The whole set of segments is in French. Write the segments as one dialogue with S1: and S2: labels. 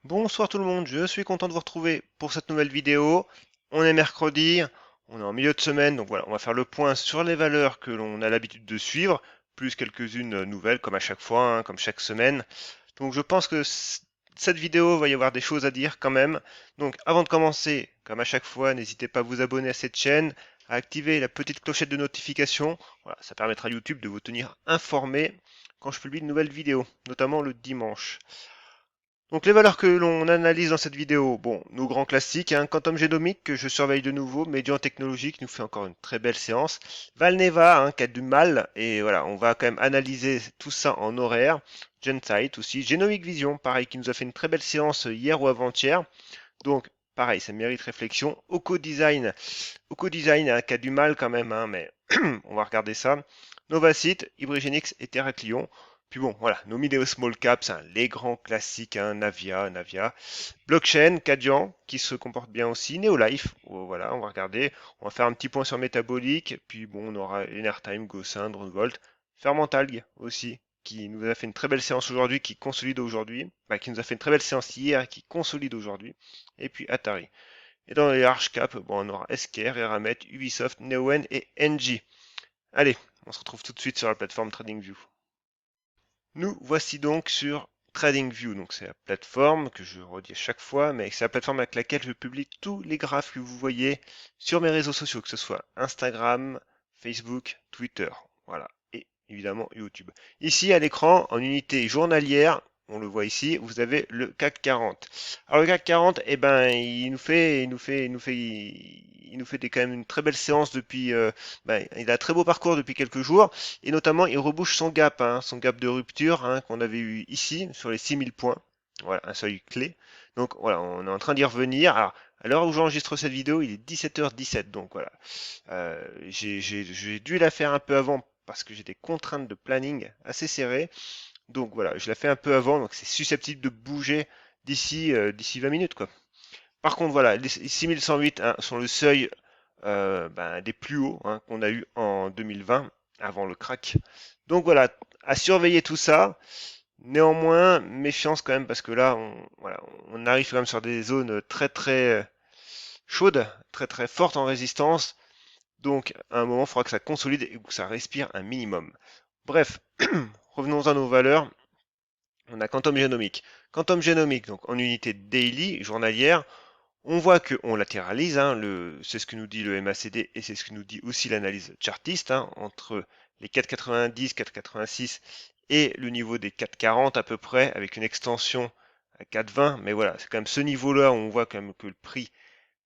S1: Bonsoir tout le monde, je suis content de vous retrouver pour cette nouvelle vidéo. On est mercredi, on est en milieu de semaine, donc voilà, on va faire le point sur les valeurs que l'on a l'habitude de suivre, plus quelques-unes nouvelles comme à chaque fois, hein, comme chaque semaine. Donc je pense que cette vidéo va y avoir des choses à dire quand même. Donc avant de commencer, comme à chaque fois, n'hésitez pas à vous abonner à cette chaîne, à activer la petite clochette de notification. Voilà, ça permettra à YouTube de vous tenir informé quand je publie de nouvelles vidéos, notamment le dimanche. Donc les valeurs que l'on analyse dans cette vidéo, bon, nos grands classiques, hein, Quantum Génomique que je surveille de nouveau, Médian Technologique nous fait encore une très belle séance, Valneva qui a du mal, et voilà, on va quand même analyser tout ça en horaire, Gensight aussi, Genomic Vision, pareil, qui nous a fait une très belle séance hier ou avant-hier, donc pareil, ça mérite réflexion, Oco Design qui a du mal quand même, hein, mais on va regarder ça. Novacite, Hybrigenix et Terraclion. Puis bon, voilà, nos vidéos small caps, hein, les grands classiques, hein, Navia. Blockchain, Cadian, qui se comporte bien aussi. Neolife, oh, voilà, on va regarder. On va faire un petit point sur métabolique. Puis bon, on aura Enertime, Gossin, Drungold. Fermentalg aussi, qui nous a fait une très belle séance aujourd'hui, qui consolide aujourd'hui. Bah, qui nous a fait une très belle séance hier, qui consolide aujourd'hui. Et puis Atari. Et dans les large cap, bon, on aura Esker, Eramet, Ubisoft, Neoen et NG. Allez, on se retrouve tout de suite sur la plateforme TradingView. Nous voici donc sur TradingView. Donc c'est la plateforme que je redis à chaque fois, mais c'est la plateforme avec laquelle je publie tous les graphes que vous voyez sur mes réseaux sociaux, que ce soit Instagram, Facebook, Twitter. Voilà. Et évidemment YouTube. Ici à l'écran, en unité journalière, on le voit ici, vous avez le CAC 40. Alors le CAC 40, eh ben, il nous fait quand même une très belle séance depuis. Il a un très beau parcours depuis quelques jours. Et notamment, il rebouche son gap de rupture qu'on avait eu ici sur les 6000 points. Voilà, un seuil clé. Donc voilà, on est en train d'y revenir. Alors, à l'heure où j'enregistre cette vidéo, il est 17h17. Donc voilà, j'ai dû la faire un peu avant parce que j'ai des contraintes de planning assez serrées. Donc voilà, je la fais un peu avant, donc c'est susceptible de bouger d'ici 20 minutes quoi. Par contre, voilà, les 6108 sont le seuil des plus hauts qu'on a eu en 2020, avant le crack. Donc voilà, à surveiller tout ça. Néanmoins, méfiance quand même, parce que là, voilà, on arrive quand même sur des zones très très chaudes, très très fortes en résistance. Donc à un moment, il faudra que ça consolide et que ça respire un minimum. Bref, revenons à nos valeurs. On a Quantum Génomique. Quantum Génomique, donc en unité daily, journalière, on voit qu'on latéralise, c'est ce que nous dit le MACD et c'est ce que nous dit aussi l'analyse chartiste, entre les 4,90, 4,86 et le niveau des 4,40 à peu près, avec une extension à 4,20. Mais voilà, c'est quand même ce niveau-là où on voit quand même que le prix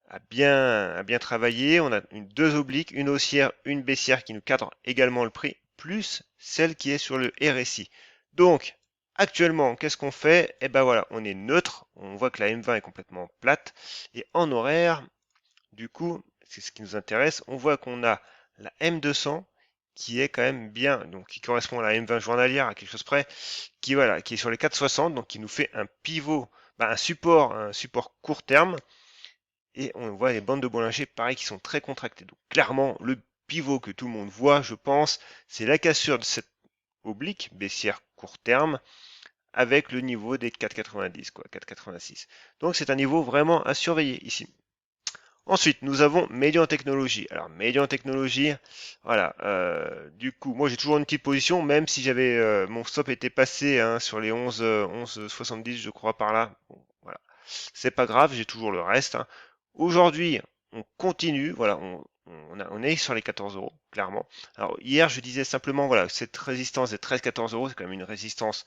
S1: a bien travaillé. On a deux obliques, une haussière, une baissière qui nous cadrent également le prix, plus celle qui est sur le RSI. Donc, actuellement, qu'est-ce qu'on fait? Eh ben voilà, on est neutre. On voit que la M20 est complètement plate. Et en horaire, du coup, c'est ce qui nous intéresse. On voit qu'on a la M200 qui est quand même bien, donc qui correspond à la M20 journalière à quelque chose près, qui est sur les 4,60, donc qui nous fait un pivot, un support court terme et on voit les bandes de Bollinger, pareil, qui sont très contractées. Donc clairement, le pivot que tout le monde voit, je pense, c'est la cassure de cette oblique baissière court terme avec le niveau des 4,90, quoi, 4,86. Donc c'est un niveau vraiment à surveiller ici. Ensuite, nous avons Median Technologie. Alors, Median Technologie, voilà. Du coup, moi j'ai toujours une petite position, même si mon stop était passé sur les 11,70, je crois, par là. Bon, voilà. C'est pas grave, j'ai toujours le reste. Aujourd'hui, on continue, voilà, on est sur les 14 euros, clairement. Alors, hier, je disais simplement, voilà, cette résistance des 13-14 euros, c'est quand même une résistance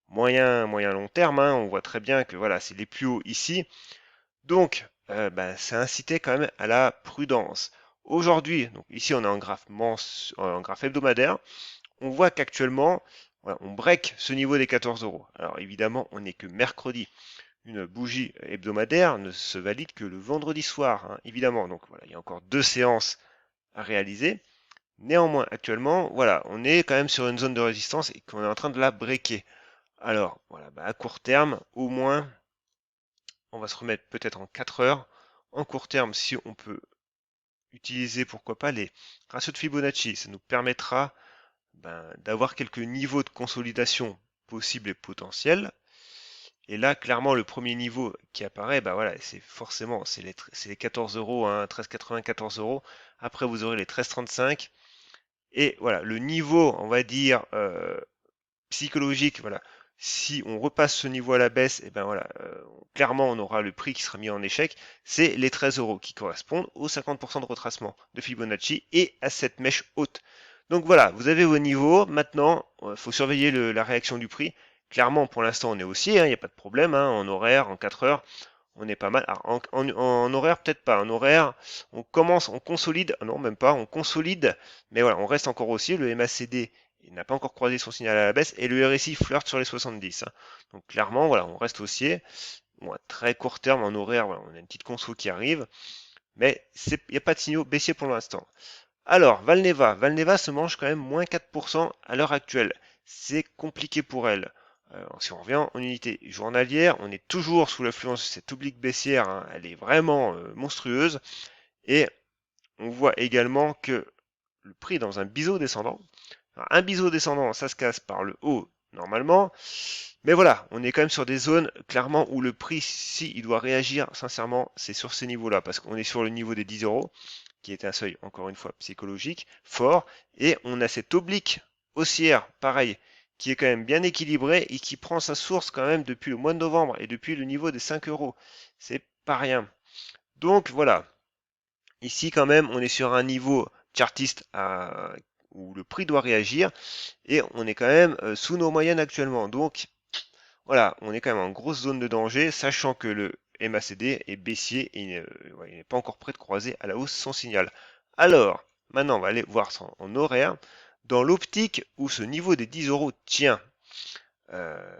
S1: moyen long terme. On voit très bien que voilà, c'est les plus hauts ici. Donc, ça incitait quand même à la prudence. Aujourd'hui, donc ici on est en graphe hebdomadaire, on voit qu'actuellement, voilà, on break ce niveau des 14 euros. Alors évidemment, on n'est que mercredi. Une bougie hebdomadaire ne se valide que le vendredi soir, évidemment. Donc voilà, il y a encore deux séances à réaliser. Néanmoins, actuellement, voilà, on est quand même sur une zone de résistance et qu'on est en train de la breaker. Alors, voilà, à court terme, au moins, on va se remettre peut-être en 4 heures. En court terme, si on peut utiliser, pourquoi pas, les ratios de Fibonacci, ça nous permettra d'avoir quelques niveaux de consolidation possibles et potentiels. Et là, clairement, le premier niveau qui apparaît, bah voilà, c'est forcément, c'est les 14 euros, hein, 13,80, 14 euros. Après, vous aurez les 13,35. Et voilà, le niveau, on va dire, psychologique, voilà. Si on repasse ce niveau à la baisse, et ben voilà, clairement, on aura le prix qui sera mis en échec. C'est les 13 euros qui correspondent aux 50% de retracement de Fibonacci et à cette mèche haute. Donc voilà, vous avez vos niveaux. Maintenant, il faut surveiller la réaction du prix. Clairement, pour l'instant, on est haussier, il n'y a pas de problème, hein, en horaire, en 4 heures, on est pas mal. Alors, en horaire, peut-être pas. En horaire, on commence, on consolide, non, même pas, on consolide, mais voilà, on reste encore haussier. Le MACD, il n'a pas encore croisé son signal à la baisse, et le RSI flirte sur les 70, hein. Donc clairement, voilà, on reste haussier. Bon, à très court terme, en horaire, voilà, on a une petite conso qui arrive, mais il n'y a pas de signaux baissiers pour l'instant. Alors, Valneva. Valneva se mange quand même moins 4% à l'heure actuelle. C'est compliqué pour elle. Si on revient en unité journalière, on est toujours sous l'influence de cette oblique baissière, hein. Elle est vraiment monstrueuse. Et on voit également que le prix est dans un biseau descendant. Alors, un biseau descendant, ça se casse par le haut normalement. Mais voilà, on est quand même sur des zones clairement où le prix, si il doit réagir, sincèrement, c'est sur ces niveaux-là, parce qu'on est sur le niveau des 10 euros, qui est un seuil, encore une fois, psychologique, fort, et on a cette oblique haussière, pareil, qui est quand même bien équilibrée et qui prend sa source quand même depuis le mois de novembre et depuis le niveau des 5 euros. C'est pas rien. Donc voilà, ici quand même, on est sur un niveau chartiste où le prix doit réagir, et on est quand même sous nos moyennes actuellement. Donc voilà, on est quand même en grosse zone de danger, sachant que le MACD est baissier et il n'est pas encore prêt de croiser à la hausse son signal. Alors, maintenant, on va aller voir ça en horaire. Dans l'optique où ce niveau des 10 euros tient, euh,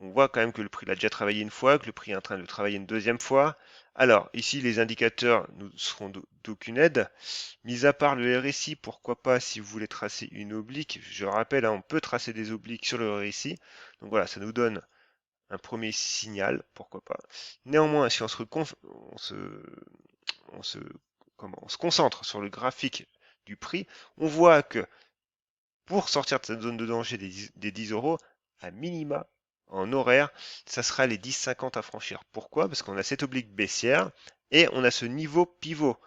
S1: on voit quand même que le prix l'a déjà travaillé une fois, que le prix est en train de le travailler une deuxième fois. Alors, ici, les indicateurs nous seront d'aucune aide. Mis à part le RSI, pourquoi pas si vous voulez tracer une oblique. Je rappelle, hein, on peut tracer des obliques sur le RSI. Donc voilà, ça nous donne un premier signal, pourquoi pas. Néanmoins, si on se, on se concentre sur le graphique du prix, on voit que pour sortir de cette zone de danger des 10 euros, à minima, en horaire, ça sera les 10,50 à franchir. Pourquoi? Parce qu'on a cette oblique baissière et on a ce niveau pivot.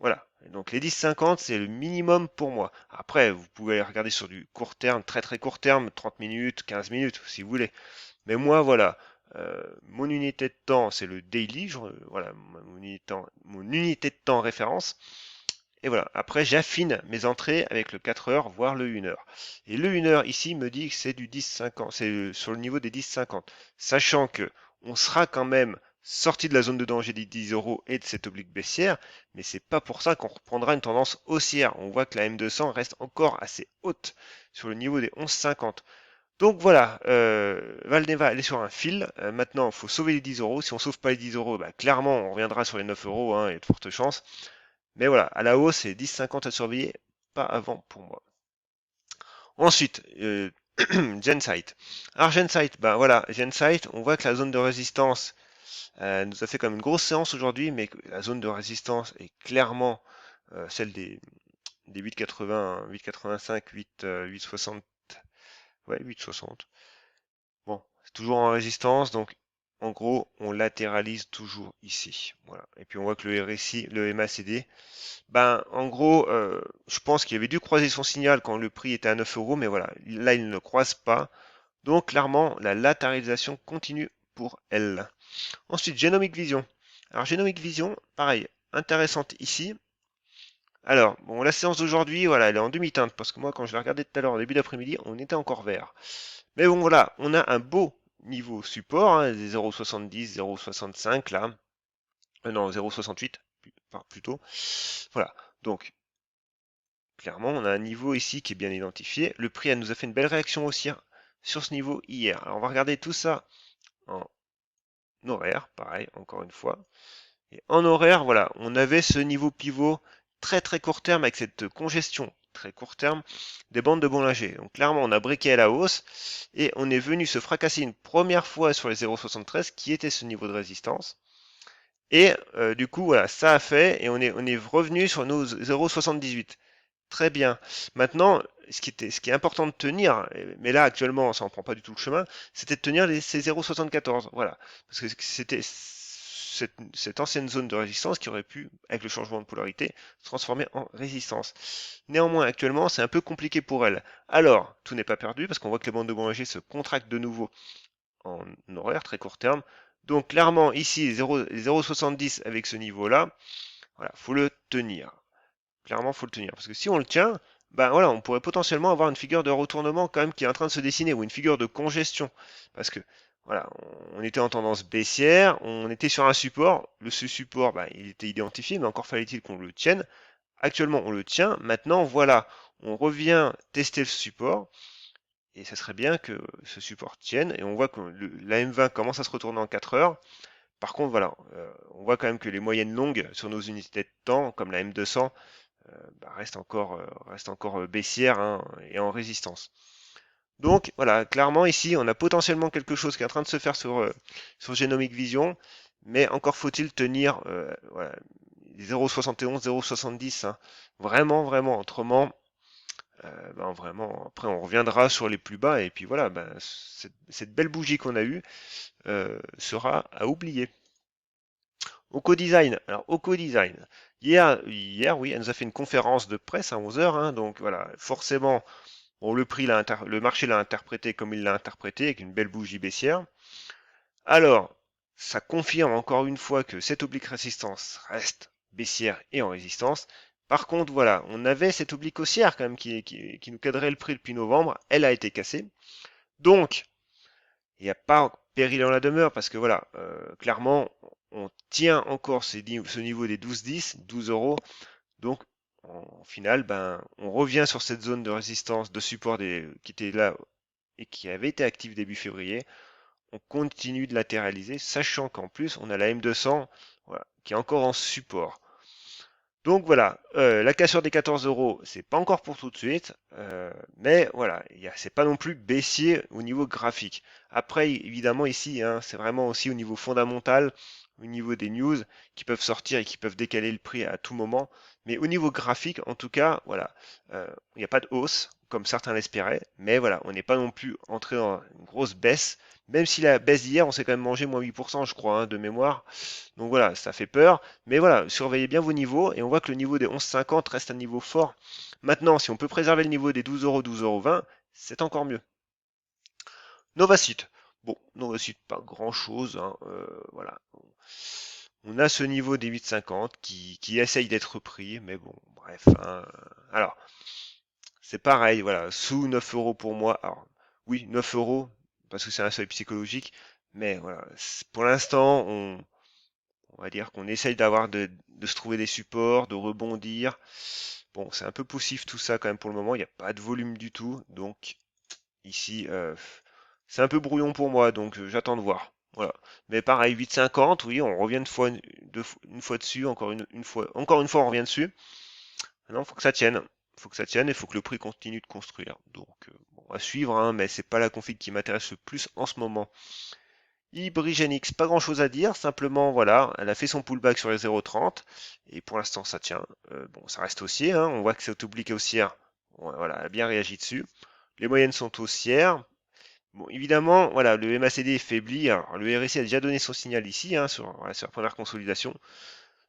S1: Voilà. Donc les 10,50, c'est le minimum pour moi. Après, vous pouvez regarder sur du court terme, très très court terme, 30 minutes, 15 minutes, si vous voulez. Mais moi, voilà, mon unité de temps, c'est le daily, voilà, mon unité de temps référence. Et voilà, après j'affine mes entrées avec le 4 heures, voire le 1 heure. Et le 1 heure ici me dit que c'est du 10,50, c'est sur le niveau des 10,50. Sachant que on sera quand même sorti de la zone de danger des 10 euros et de cette oblique baissière, mais c'est pas pour ça qu'on reprendra une tendance haussière. On voit que la M200 reste encore assez haute sur le niveau des 11,50. Donc voilà, Valneva, elle est sur un fil. Maintenant, il faut sauver les 10 euros. Si on ne sauve pas les 10 euros, bah, clairement, on reviendra sur les 9 euros, hein, il y a de fortes chances. Mais voilà, à la hausse, c'est 10,50 à surveiller, pas avant pour moi. Ensuite, Gensight. Alors Gensight, ben voilà, Gensight, on voit que la zone de résistance nous a fait comme une grosse séance aujourd'hui, mais que la zone de résistance est clairement celle des 8,80, 8,85, 8,60, ouais, 8,60. Bon, c'est toujours en résistance, donc en gros, on latéralise toujours ici. Voilà. Et puis on voit que le RSI, le MACD, ben en gros, je pense qu'il avait dû croiser son signal quand le prix était à 9 euros, mais voilà, là il ne le croise pas. Donc clairement, la latéralisation continue pour elle. Ensuite, Genomic Vision. Alors Genomic Vision, pareil, intéressante ici. Alors, bon, la séance d'aujourd'hui, voilà, elle est en demi-teinte, parce que moi, quand je l'ai regardé tout à l'heure, en début d'après-midi, on était encore vert. Mais bon, voilà, on a un beau niveau support, hein, des 0,70, 0,65 là. Non, 0,68 plutôt. Voilà, donc clairement, on a un niveau ici qui est bien identifié. Le prix, elle nous a fait une belle réaction haussière sur ce niveau hier. Alors, on va regarder tout ça en horaire, pareil, encore une fois. Et en horaire, voilà, on avait ce niveau pivot très très court terme avec cette congestion très court terme des bandes de Bollinger. Donc clairement, on a briqué à la hausse et on est venu se fracasser une première fois sur les 0,73 qui était ce niveau de résistance. Et du coup, voilà, ça a fait et on est revenu sur nos 0,78. Très bien. Maintenant, ce qui est important de tenir, mais là actuellement ça en prend pas du tout le chemin, c'était de tenir ces 0,74. Voilà. Parce que c'était cette ancienne zone de résistance qui aurait pu, avec le changement de polarité, se transformer en résistance. Néanmoins, actuellement, c'est un peu compliqué pour elle. Alors, tout n'est pas perdu, parce qu'on voit que les bandes de Bollinger se contractent de nouveau en horaire très court terme. Donc clairement, ici, 0,70 avec ce niveau-là, voilà, faut le tenir. Clairement, faut le tenir. Parce que si on le tient, ben voilà, on pourrait potentiellement avoir une figure de retournement quand même qui est en train de se dessiner, ou une figure de congestion. Parce que voilà, on était en tendance baissière, on était sur un support. Ce support, ben, il était identifié, mais encore fallait-il qu'on le tienne. Actuellement, on le tient. Maintenant, voilà, on revient tester le support. Et ça serait bien que ce support tienne. Et on voit que la M20 commence à se retourner en 4 heures. Par contre, voilà, on voit quand même que les moyennes longues sur nos unités de temps, comme la M200, bah, reste encore baissière, hein, et en résistance. Donc voilà, clairement ici, on a potentiellement quelque chose qui est en train de se faire sur Genomic Vision, mais encore faut-il tenir voilà, 0,71, 0,70, hein. Vraiment, vraiment, autrement, ben, vraiment, après on reviendra sur les plus bas, et puis voilà, ben, cette belle bougie qu'on a eue sera à oublier. Oco Design. Alors, Oco Design. Hier, oui, elle nous a fait une conférence de presse à 11 heures, hein, donc voilà, forcément, bon, le marché l'a interprété comme il l'a interprété, avec une belle bougie baissière. Alors, ça confirme encore une fois que cette oblique résistance reste baissière et en résistance. Par contre, voilà, on avait cette oblique haussière quand même qui nous cadrait le prix depuis novembre. Elle a été cassée. Donc, il n'y a pas péril en la demeure parce que voilà, clairement, on tient encore ce niveau des 12,10, 12 euros. Donc, en final, ben, on revient sur cette zone de résistance, de support qui était là et qui avait été active début février. On continue de latéraliser, sachant qu'en plus, on a la M200, voilà, qui est encore en support. Donc voilà, la cassure des 14 euros, c'est pas encore pour tout de suite, mais voilà, c'est pas non plus baissier au niveau graphique. Après, évidemment, ici, hein, c'est vraiment aussi au niveau fondamental, au niveau des news qui peuvent sortir et qui peuvent décaler le prix à tout moment. Mais au niveau graphique, en tout cas, voilà, il n'y a pas de hausse, comme certains l'espéraient, mais voilà, on n'est pas non plus entré dans une grosse baisse, même si la baisse d'hier, on s'est quand même mangé moins 8%, je crois, hein, de mémoire. Donc voilà, ça fait peur. Mais voilà, surveillez bien vos niveaux et on voit que le niveau des 11,50 reste un niveau fort. Maintenant, si on peut préserver le niveau des 12 euros, 12,20 €, c'est encore mieux. Novacite. Bon, Novacite, pas grand-chose, hein, voilà. On a ce niveau des 8,50 qui essaye d'être pris, mais bon, bref, hein. Alors, c'est pareil, voilà, sous 9 euros pour moi. Alors, oui, 9 euros, parce que c'est un seuil psychologique, mais voilà, pour l'instant, on va dire qu'on essaye de se trouver des supports, de rebondir. Bon, c'est un peu poussif tout ça quand même pour le moment, il n'y a pas de volume du tout, donc ici, c'est un peu brouillon pour moi, donc j'attends de voir. Voilà. Mais pareil, 8,50, oui, on revient une fois dessus, encore une fois, on revient dessus. Maintenant, il faut que ça tienne. Faut que ça tienne et il faut que le prix continue de construire. Donc, bon, à suivre, hein, mais c'est pas la config qui m'intéresse le plus en ce moment. Ibrigenix, pas grand chose à dire, simplement voilà, elle a fait son pullback sur les 0,30 et pour l'instant ça tient. Bon, ça reste haussier, hein, on voit que cette oblique haussière, voilà, elle a bien réagi dessus. Les moyennes sont haussières. Bon, évidemment, voilà, le MACD est faibli. Alors, le RSI a déjà donné son signal ici, hein, voilà, sur la première consolidation.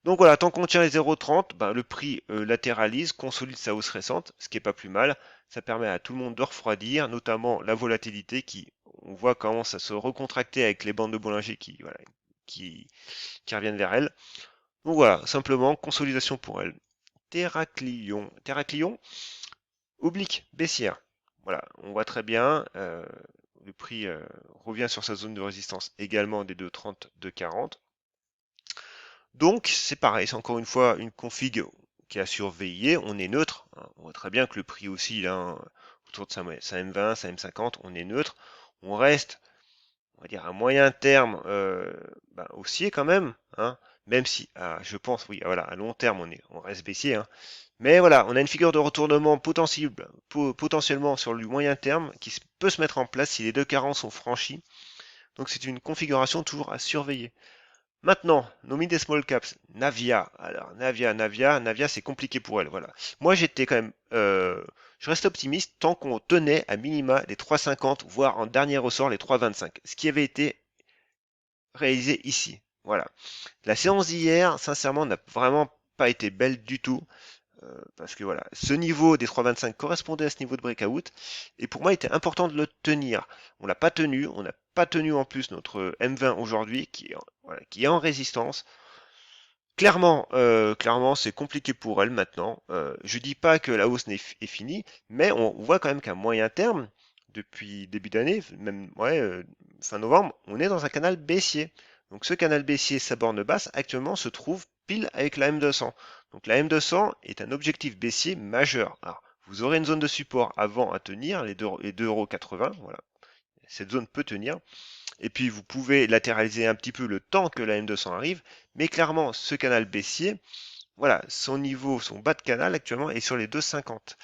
S1: Donc voilà, tant qu'on tient les 0,30, ben, le prix latéralise, consolide sa hausse récente, ce qui est pas plus mal. Ça permet à tout le monde de refroidir, notamment la volatilité qui, on voit, commence à se recontracter avec les bandes de Bollinger voilà, qui, qui reviennent vers elle. Donc voilà, simplement, consolidation pour elle. Terraclion. Terraclion, oblique, baissière. Voilà, on voit très bien, le prix revient sur sa zone de résistance également des 2,30, 2,40. Donc c'est pareil, c'est encore une fois une config qui est à surveiller, on est neutre, hein. On voit très bien que le prix aussi, là, hein, autour de sa M20, sa M50, on est neutre, on reste, on va dire, à moyen terme haussier quand même, hein, même si, je pense, oui, voilà, à long terme, on reste baissier, hein. Mais voilà, on a une figure de retournement potentiellement sur le moyen terme qui peut se mettre en place si les 2,40 sont franchis. Donc c'est une configuration toujours à surveiller. Maintenant, nos mid et small caps, Navia. Alors, Navia, c'est compliqué pour elle, voilà. Moi, j'étais quand même, je restais optimiste tant qu'on tenait à minima les 3,50, voire en dernier ressort les 3,25. Ce qui avait été réalisé ici. Voilà. La séance d'hier, sincèrement, n'a vraiment pas été belle du tout. Parce que voilà, ce niveau des 3,25 correspondait à ce niveau de breakout. Et pour moi, il était important de le tenir. On l'a pas tenu. On n'a pas tenu en plus notre M20 aujourd'hui, voilà, qui est en résistance. Clairement, c'est compliqué pour elle maintenant. Je dis pas que la hausse est finie, mais on voit quand même qu'à moyen terme, depuis début d'année, même ouais, fin novembre, on est dans un canal baissier. Donc ce canal baissier, sa borne basse, actuellement se trouve pile avec la M200. Donc la M200 est un objectif baissier majeur. Alors, vous aurez une zone de support avant à tenir, les 2,80 €. Voilà, cette zone peut tenir. Et puis vous pouvez latéraliser un petit peu le temps que la M200 arrive, mais clairement ce canal baissier, voilà, son niveau, son bas de canal actuellement est sur les 2,50.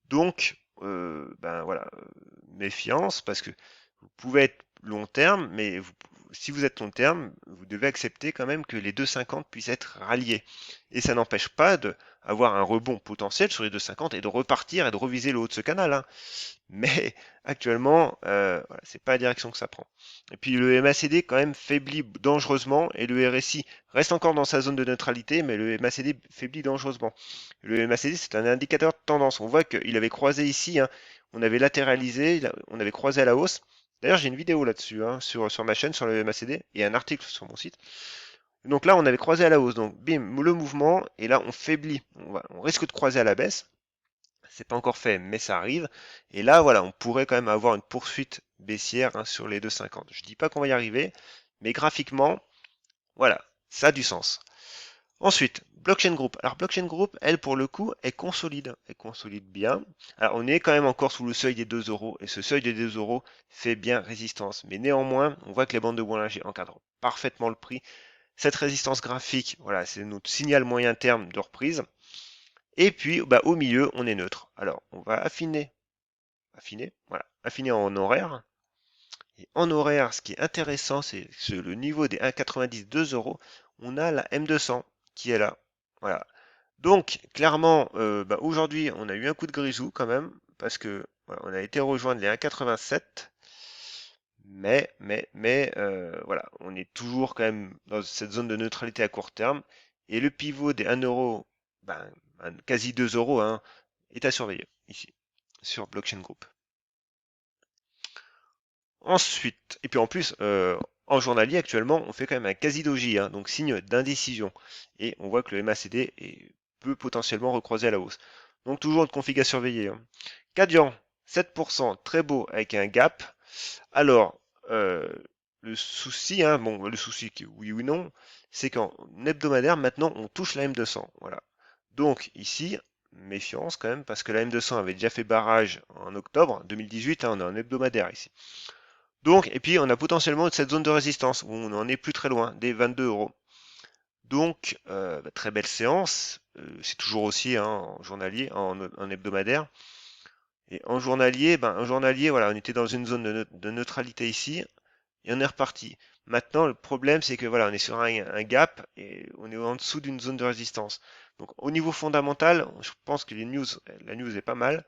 S1: Donc, ben voilà, méfiance parce que vous pouvez être long terme, mais si vous êtes long terme, vous devez accepter quand même que les 2,50 puissent être ralliés. Et ça n'empêche pas d'avoir un rebond potentiel sur les 2,50 et de repartir et de reviser le haut de ce canal, hein. Mais actuellement, voilà, c'est pas la direction que ça prend. Et puis le MACD quand même faiblit dangereusement et le RSI reste encore dans sa zone de neutralité, mais le MACD faiblit dangereusement. Le MACD c'est un indicateur de tendance. On voit qu'il avait croisé ici, hein, on avait latéralisé, on avait croisé à la hausse. D'ailleurs j'ai une vidéo là-dessus, hein, sur ma chaîne sur le MACD et un article sur mon site. Donc là on avait croisé à la hausse, donc bim, le mouvement, et là on faiblit. On risque de croiser à la baisse. C'est pas encore fait, mais ça arrive. Et là, voilà, on pourrait quand même avoir une poursuite baissière, hein, sur les 2,50. Je dis pas qu'on va y arriver, mais graphiquement, voilà, ça a du sens. Ensuite, Blockchain Group. Alors, Blockchain Group, elle, pour le coup, elle consolide. Elle consolide bien. Alors, on est quand même encore sous le seuil des 2 euros. Et ce seuil des 2 euros fait bien résistance. Mais néanmoins, on voit que les bandes de Bollinger encadrent parfaitement le prix. Cette résistance graphique, voilà, c'est notre signal moyen terme de reprise. Et puis, bah, au milieu, on est neutre. Alors, on va affiner en horaire. Et en horaire, ce qui est intéressant, c'est le niveau des 1,90, 2 euros. On a la M200 qui est là. Voilà. Donc, clairement, bah, aujourd'hui, on a eu un coup de grisou quand même, parce que voilà, on a été rejoindre les 1,87. Mais voilà, on est toujours quand même dans cette zone de neutralité à court terme. Et le pivot des 1 euro, ben, quasi 2 euros, hein, est à surveiller ici, sur Blockchain Group. Ensuite, et puis en plus, en journalier actuellement, on fait quand même un quasi-doji, hein, donc signe d'indécision. Et on voit que le MACD peut potentiellement recroiser à la hausse. Donc toujours une config à surveiller, hein. Cadian, 7%, très beau, avec un gap. Alors, le souci, hein, bon, le souci, oui ou non, c'est qu'en hebdomadaire, maintenant, on touche la M200. Voilà. Donc, ici, méfiance quand même, parce que la M200 avait déjà fait barrage en octobre 2018, hein, on est en hebdomadaire ici. Donc, et puis, on a potentiellement cette zone de résistance, où on n'en est plus très loin, des 22 euros. Donc, bah, très belle séance. C'est toujours aussi, hein, en journalier, en hebdomadaire. Et en journalier, voilà, on était dans une zone de neutralité ici, et on est reparti. Maintenant, le problème, c'est que voilà, on est sur un gap et on est en dessous d'une zone de résistance. Donc, au niveau fondamental, je pense que la news est pas mal.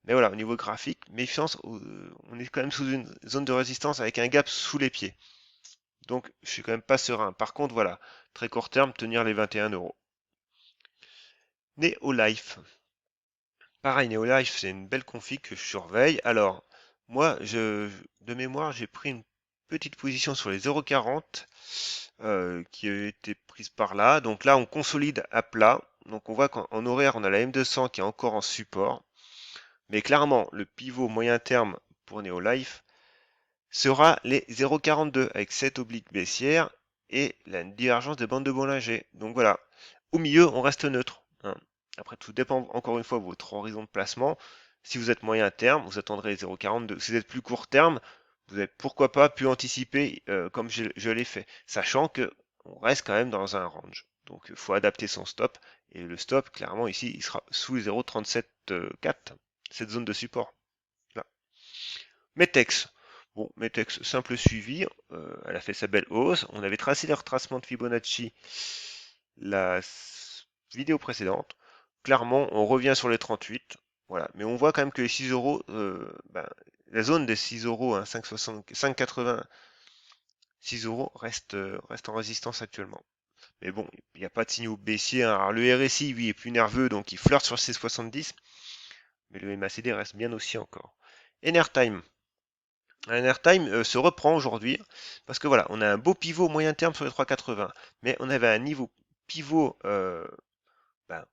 S1: Mais voilà, au niveau graphique, méfiance, on est quand même sous une zone de résistance avec un gap sous les pieds. Donc, je suis quand même pas serein. Par contre, voilà, très court terme, tenir les 21 euros. Neolife. Pareil, Neolife, c'est une belle config que je surveille. Alors, moi, de mémoire, j'ai pris une petite position sur les 0,40 qui a été prise par là. Donc là, on consolide à plat. Donc on voit qu'en horaire, on a la M200 qui est encore en support. Mais clairement, le pivot moyen terme pour Neolife sera les 0,42 avec cette oblique baissière et la divergence des bandes de Bollinger. Donc voilà, au milieu, on reste neutre, hein. Après, tout dépend encore une fois de votre horizon de placement. Si vous êtes moyen terme, vous attendrez les 0,42. Si vous êtes plus court terme, vous avez pourquoi pas pu anticiper comme je l'ai fait, sachant que on reste quand même dans un range. Donc il faut adapter son stop. Et le stop, clairement, ici, il sera sous les 0,37,4, cette zone de support. Là. Metex. Bon, Metex, simple suivi, elle a fait sa belle hausse. On avait tracé les retracements de Fibonacci la vidéo précédente. Clairement, on revient sur les 38. Voilà. Mais on voit quand même que les 6 euros, la zone des 6 euros, hein, 5,60, 5,80, 6 euros reste en résistance actuellement. Mais bon, il n'y a pas de signaux baissiers, hein. Alors le RSI, lui, est plus nerveux, donc il flirte sur ses 70. Mais le MACD reste bien aussi encore. Enertime. Enertime se reprend aujourd'hui parce que voilà, on a un beau pivot moyen terme sur les 3,80, mais on avait un niveau pivot ben,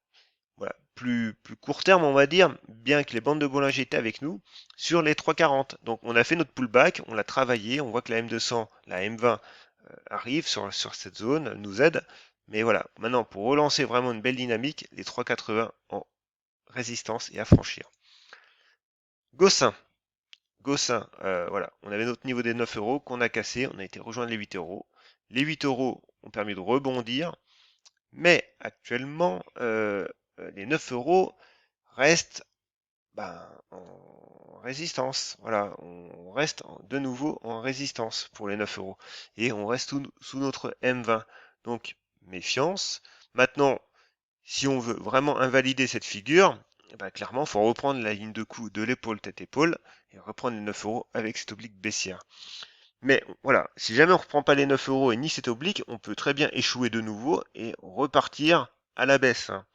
S1: voilà, plus court terme, on va dire, bien que les bandes de Bollinger étaient avec nous, sur les 3,40. Donc on a fait notre pullback, on l'a travaillé, on voit que la M200, la M20 arrive sur cette zone, nous aide. Mais voilà, maintenant pour relancer vraiment une belle dynamique, les 3,80 en résistance et à franchir. Gossin. Gossin, voilà, on avait notre niveau des 9 euros qu'on a cassé, on a été rejoindre les 8 euros. Les 8 euros ont permis de rebondir, mais actuellement, les 9 euros restent en résistance. Voilà, on reste de nouveau en résistance pour les 9 euros. Et on reste sous notre M20. Donc, méfiance. Maintenant, si on veut vraiment invalider cette figure, clairement, il faut reprendre la ligne de coup de l'épaule tête-épaule et reprendre les 9 euros avec cette oblique baissière. Mais voilà, si jamais on ne reprend pas les 9 euros et ni cette oblique, on peut très bien échouer de nouveau et repartir à la baisse, hein.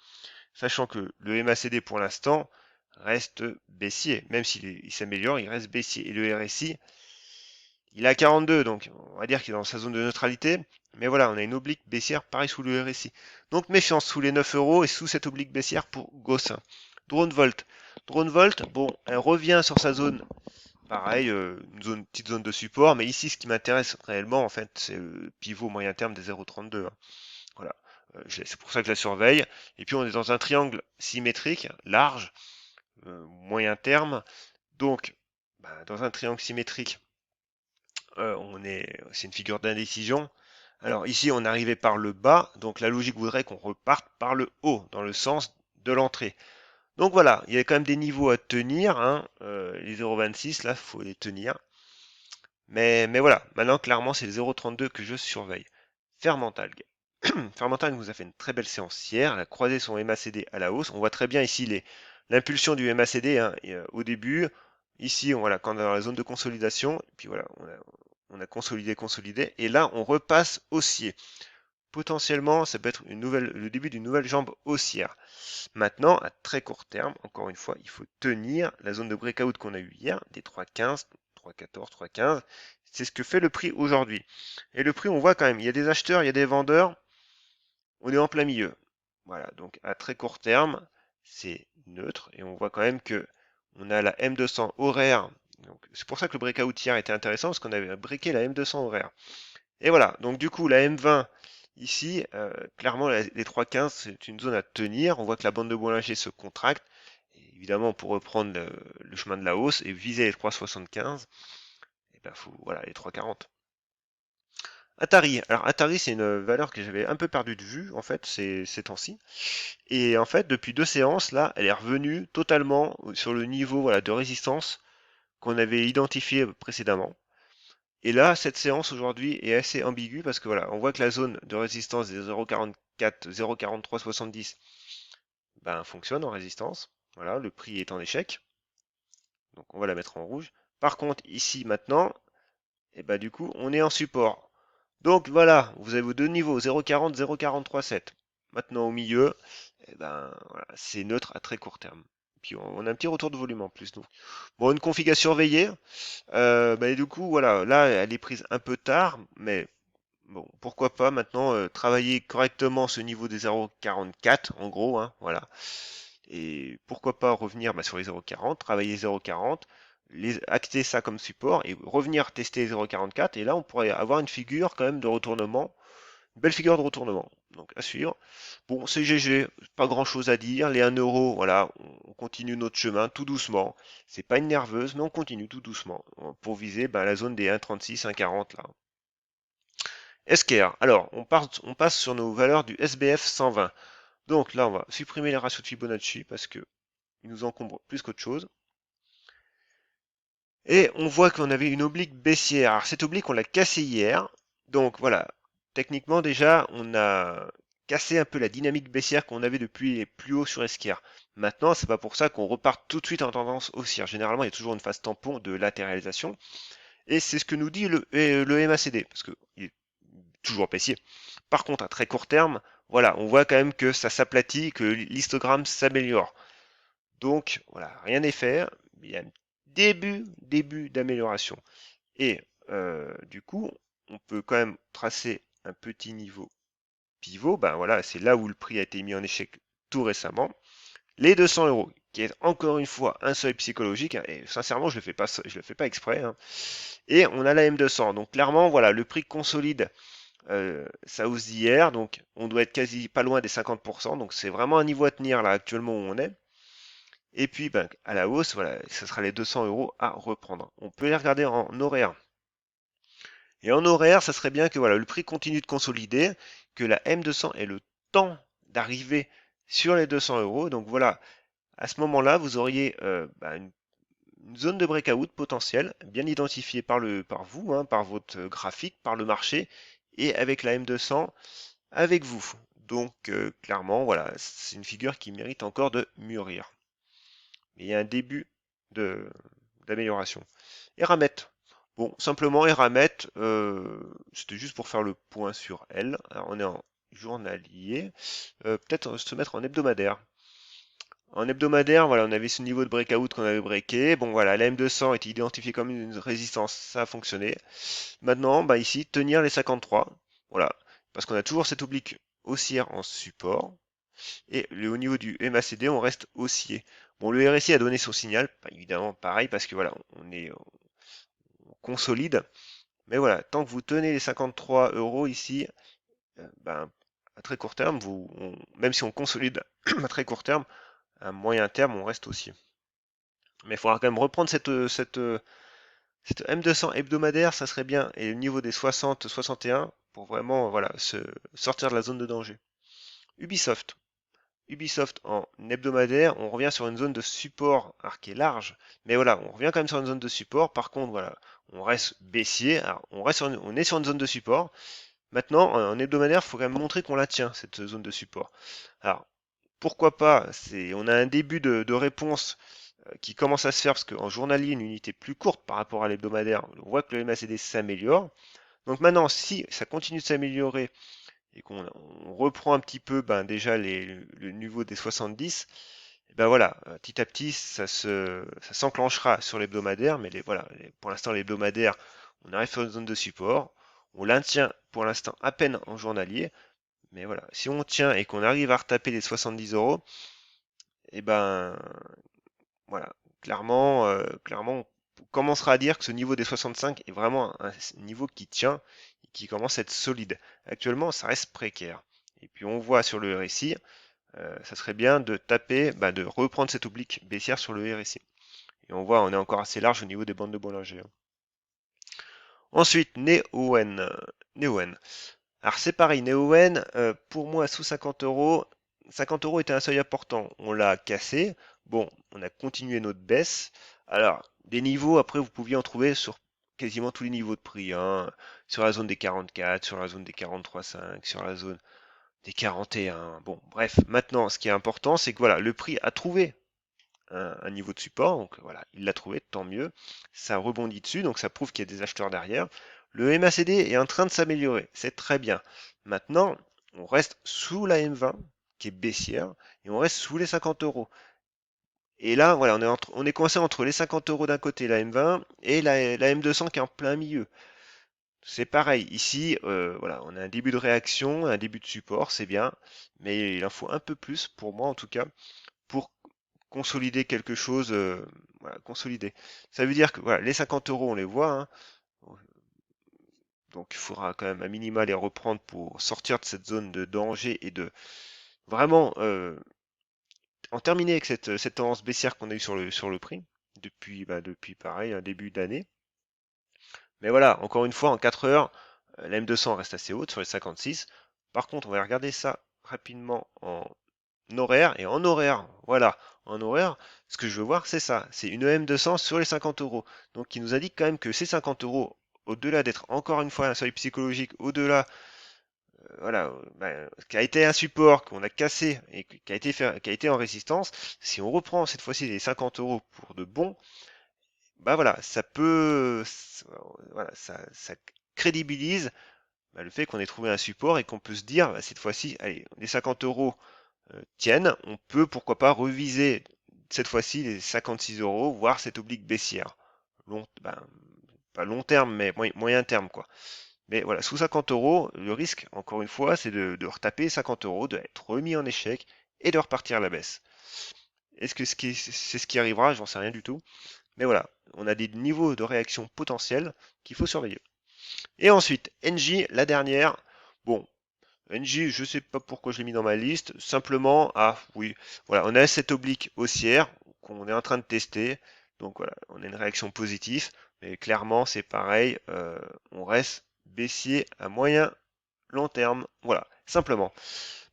S1: Sachant que le MACD pour l'instant reste baissier. Même s'il s'améliore, il reste baissier. Et le RSI, il est à 42, donc on va dire qu'il est dans sa zone de neutralité. Mais voilà, on a une oblique baissière pareil sous le RSI. Donc méfiance sous les 9 euros et sous cette oblique baissière pour Gossin. DroneVolt. DroneVolt, bon, elle revient sur sa zone, pareil, une petite zone de support. Mais ici, ce qui m'intéresse réellement, en fait, c'est le pivot moyen terme des 0,32, hein. Voilà. C'est pour ça que je la surveille. Et puis on est dans un triangle symétrique, large, moyen terme. Donc, dans un triangle symétrique, c'est une figure d'indécision. Alors ici, on est arrivé par le bas, donc la logique voudrait qu'on reparte par le haut, dans le sens de l'entrée. Donc voilà, il y a quand même des niveaux à tenir, hein. Les 0,26, là, il faut les tenir. Mais voilà, maintenant, clairement, c'est les 0,32 que je surveille. Fermental. Fermental nous a fait une très belle séance hier, elle a croisé son MACD à la hausse. On voit très bien ici l'impulsion du MACD, hein, au début. Ici, voilà, quand on est dans la zone de consolidation, et puis voilà, on a consolidé, et là, on repasse haussier. Potentiellement, ça peut être le début d'une nouvelle jambe haussière. Maintenant, à très court terme, encore une fois, il faut tenir la zone de breakout qu'on a eu hier, des 3,15, 3,14, 3,15. C'est ce que fait le prix aujourd'hui. Et le prix, on voit quand même, il y a des acheteurs, il y a des vendeurs. On est en plein milieu. Voilà, donc à très court terme, c'est neutre et on voit quand même que on a la M200 horaire. Donc c'est pour ça que le breakout hier était intéressant parce qu'on avait breaké la M200 horaire. Et voilà, donc du coup la M20 ici, clairement les 3,15 c'est une zone à tenir. On voit que la bande de Bollinger se contracte. Et évidemment, pour reprendre le chemin de la hausse et viser les 3,75, et ben faut voilà les 3,40. Atari. Alors Atari, c'est une valeur que j'avais un peu perdu de vue en fait ces temps-ci. Et en fait, depuis deux séances, là, elle est revenue totalement sur le niveau voilà, de résistance qu'on avait identifié précédemment. Et là, cette séance aujourd'hui est assez ambiguë parce que voilà, on voit que la zone de résistance des 0,44, 0,4370 fonctionne en résistance. Voilà, le prix est en échec. Donc on va la mettre en rouge. Par contre, ici maintenant, et du coup, on est en support. Donc voilà, vous avez vos deux niveaux, 0,40, 0,437. Maintenant au milieu, voilà, c'est neutre à très court terme. Puis on a un petit retour de volume en plus. Donc. Bon, une config à surveiller. Et du coup, voilà, là, elle est prise un peu tard, mais bon, pourquoi pas maintenant travailler correctement ce niveau des 0,44 en gros, hein, voilà. Et pourquoi pas revenir sur les 0,40, travailler 0,40, acter ça comme support et revenir tester les 0,44. Et là, on pourrait avoir une figure quand même de retournement, une belle figure de retournement. Donc à suivre. Bon, c'est GG, pas grand chose à dire. Les 1 euro, voilà, on continue notre chemin tout doucement. C'est pas une nerveuse, mais on continue tout doucement pour viser la zone des 1,36, 1,40 là. SKR. Alors, on passe sur nos valeurs du SBF 120. Donc là, on va supprimer les ratios de Fibonacci parce que ils nous encombrent plus qu'autre chose. Et on voit qu'on avait une oblique baissière. Alors cette oblique, on l'a cassée hier. Donc voilà, techniquement déjà, on a cassé un peu la dynamique baissière qu'on avait depuis les plus hauts sur Esquire. Maintenant, c'est pas pour ça qu'on repart tout de suite en tendance haussière. Généralement, il y a toujours une phase tampon de latéralisation. Et c'est ce que nous dit le MACD, parce qu'il est toujours baissier. Par contre, à très court terme, voilà, on voit quand même que ça s'aplatit, que l'histogramme s'améliore. Donc, voilà, rien n'est fait, mais il y a un début d'amélioration. Et du coup, on peut quand même tracer un petit niveau pivot. Ben voilà, c'est là où le prix a été mis en échec tout récemment. Les 200 euros, qui est encore une fois un seuil psychologique, hein, et sincèrement, je le fais pas exprès. Hein. Et on a la M200. Donc clairement, voilà, le prix consolide sa hausse d'hier. Donc on doit être quasi pas loin des 50%. Donc c'est vraiment un niveau à tenir là actuellement où on est. Et puis, ben, à la hausse, voilà, ce sera les 200 euros à reprendre. On peut les regarder en horaire. Et en horaire, ça serait bien que voilà, le prix continue de consolider, que la M200 ait le temps d'arriver sur les 200 euros. Donc voilà, à ce moment-là, vous auriez une zone de breakout potentielle, bien identifiée par vous, hein, par votre graphique, par le marché, et avec la M200 avec vous. Donc clairement, voilà, c'est une figure qui mérite encore de mûrir. Mais il y a un début de d'amélioration. Eramet. Bon, simplement Eramet, c'était juste pour faire le point sur elle. Alors, on est en journalier. Peut-être se mettre en hebdomadaire. En hebdomadaire, voilà, on avait ce niveau de breakout qu'on avait breaké. Bon, voilà, la M200 est identifiée comme une résistance, ça a fonctionné. Maintenant, bah, ici, tenir les 53. Voilà, parce qu'on a toujours cette oblique haussière en support. Et au niveau du MACD, on reste haussier. Bon, le RSI a donné son signal, évidemment pareil, parce que voilà, on consolide. Mais voilà, tant que vous tenez les 53 euros ici, ben, à très court terme, même si on consolide à très court terme, à moyen terme, on reste haussier. Mais il faudra quand même reprendre cette M200 hebdomadaire, ça serait bien, et le niveau des 60-61 pour vraiment voilà, sortir de la zone de danger. Ubisoft. Ubisoft en hebdomadaire, on revient sur une zone de support alors qui est large, mais voilà, on revient quand même sur une zone de support. Par contre, voilà, on reste baissier, alors on est sur une zone de support. Maintenant, en hebdomadaire, il faut quand même montrer qu'on la tient, cette zone de support. Alors, pourquoi pas, on a un début de réponse qui commence à se faire parce qu'en journalier, une unité plus courte par rapport à l'hebdomadaire, on voit que le MACD s'améliore. Donc maintenant, si ça continue de s'améliorer et qu'on reprend un petit peu déjà le niveau des 70, et ben voilà, petit à petit, ça s'enclenchera sur l'hebdomadaire, mais pour l'instant, l'hebdomadaire, on arrive sur une zone de support, on la tient pour l'instant à peine en journalier, mais voilà, si on tient et qu'on arrive à retaper les 70 euros, et ben voilà, clairement, on commencera à dire que ce niveau des 65 est vraiment un niveau qui tient et qui commence à être solide. Actuellement, ça reste précaire. Et puis on voit sur le RSI, ça serait bien de taper, de reprendre cette oblique baissière sur le RSI. Et on voit, on est encore assez large au niveau des bandes de Bollinger. Ensuite, Neoen. Neoen. Alors c'est pareil, Neoen, pour moi sous 50 euros, 50 euros était un seuil important. On l'a cassé. Bon, on a continué notre baisse. Alors, des niveaux, après, vous pouviez en trouver sur quasiment tous les niveaux de prix. Hein. Sur la zone des 44, sur la zone des 43,5, sur la zone des 41. Bon, bref, maintenant, ce qui est important, c'est que voilà, le prix a trouvé un niveau de support. Donc voilà, il l'a trouvé, tant mieux. Ça rebondit dessus, donc ça prouve qu'il y a des acheteurs derrière. Le MACD est en train de s'améliorer, c'est très bien. Maintenant, on reste sous la M20, qui est baissière, et on reste sous les 50 euros. Et là, voilà, on est coincé entre les 50 euros d'un côté, la M20, et la M200 qui est en plein milieu. C'est pareil, ici, voilà, on a un début de réaction, un début de support, c'est bien, mais il en faut un peu plus, pour moi en tout cas, pour consolider quelque chose, voilà, consolider. Ça veut dire que voilà, les 50 euros, on les voit, hein, donc il faudra quand même à minima les reprendre pour sortir de cette zone de danger et de vraiment en terminer avec cette tendance baissière qu'on a eue sur le prix depuis pareil, un début d'année. Mais voilà, encore une fois, en 4 heures, la M200 reste assez haute sur les 56. Par contre, on va regarder ça rapidement en horaire, et en horaire, voilà, en horaire, ce que je veux voir, c'est ça, c'est une EM200 sur les 50 euros. Donc il nous indique quand même que ces 50 euros, au-delà d'être encore une fois un seuil psychologique, au-delà, voilà, qui a été un support qu'on a cassé et qui a été en résistance, si on reprend cette fois-ci les 50 euros pour de bon, bah voilà, voilà, ça crédibilise le fait qu'on ait trouvé un support et qu'on peut se dire, cette fois-ci, allez, les 50 euros tiennent, on peut pourquoi pas reviser cette fois-ci les 56 euros, voire cette oblique baissière. Pas long terme, mais moyen terme, quoi. Mais voilà, sous 50 euros, le risque, encore une fois, c'est de retaper 50 euros, d'être remis en échec et de repartir à la baisse. Est-ce que c'est ce qui arrivera? J'en sais rien du tout. Mais voilà, on a des niveaux de réaction potentiels qu'il faut surveiller. Et ensuite, NJ, la dernière. Bon, NJ, je sais pas pourquoi je l'ai mis dans ma liste. Simplement, ah oui, voilà, on a cette oblique haussière qu'on est en train de tester. Donc voilà, on a une réaction positive. Mais clairement, c'est pareil, on reste baissier à moyen long terme. Voilà, simplement.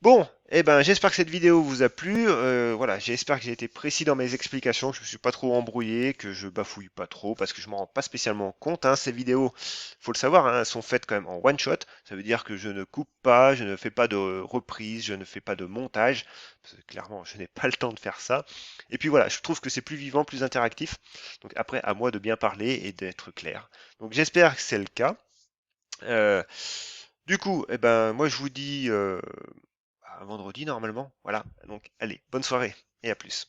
S1: Bon, eh ben, j'espère que cette vidéo vous a plu. Voilà, j'espère que j'ai été précis dans mes explications, que je me suis pas trop embrouillé, que je bafouille pas trop, parce que je m'en rends pas spécialement compte. Hein. Ces vidéos, faut le savoir, hein, elles sont faites quand même en one shot. Ça veut dire que je ne coupe pas, je ne fais pas de reprise, je ne fais pas de montage. Parce que clairement, je n'ai pas le temps de faire ça. Et puis voilà, je trouve que c'est plus vivant, plus interactif. Donc après, à moi de bien parler et d'être clair. Donc j'espère que c'est le cas. Euh, du coup, eh ben, moi je vous dis à vendredi normalement. Voilà. Donc allez, bonne soirée et à plus.